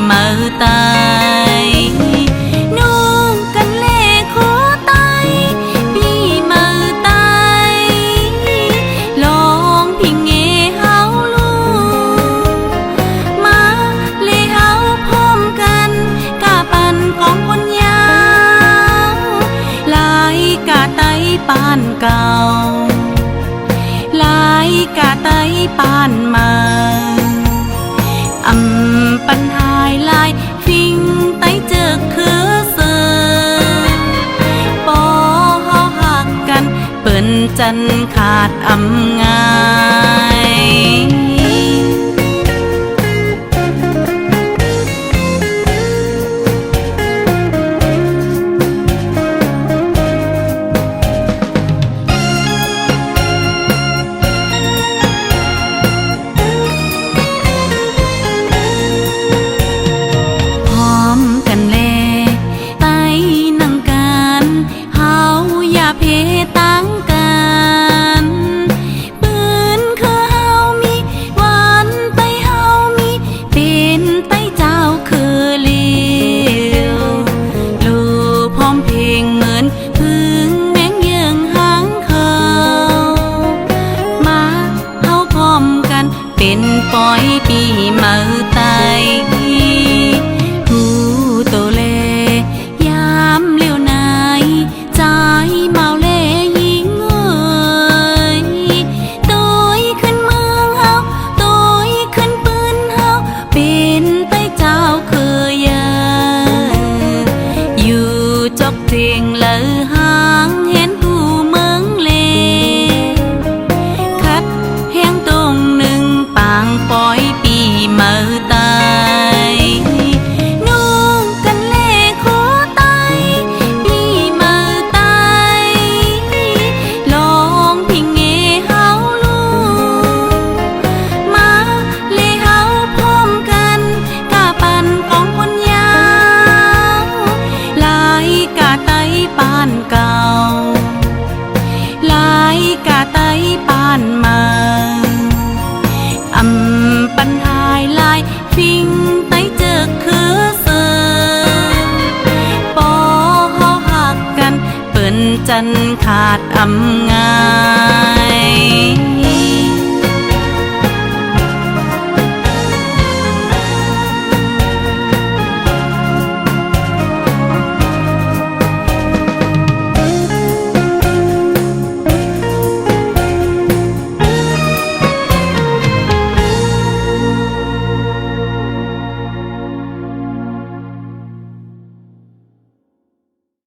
mở tay nung cần lệ khó tay bi mở tay lòng bình nghe háo lu má lệ háoพร้อมกันกะปันของคนยาวลายกะไตปานเก่าลายกะไตปานมาปัญหาลายฟิงไตเจอคือเสือปอเฮาหักกันเปิ้นจันขาดงายเป็นปอยปีเมื่อไตหูโตเลยามเลี้ยวนายใจเมาเล่ยิงเอ่ยตัวขึ้นเมืองเฮาตัวขึ้นปืนเฮาเป็นไตเจ้าเคยอยู่จอกเทียงเลอหางเห็นกูเมืองเลคัดแห้งตรงหนึ่งปางปอยปีเมื่อตายนุ่งกันเล่ขอตายปีเมื่อตายลองพิงเงเฮาลูมาเล่เฮาพร้อมกันกะปันของคนยาวลายกะไตปานเก่าลายกะไตปานมาปัญหาลายฟิงไตเจอคือเสือปอเฮาหักกันเปิ้นจันขาดงาย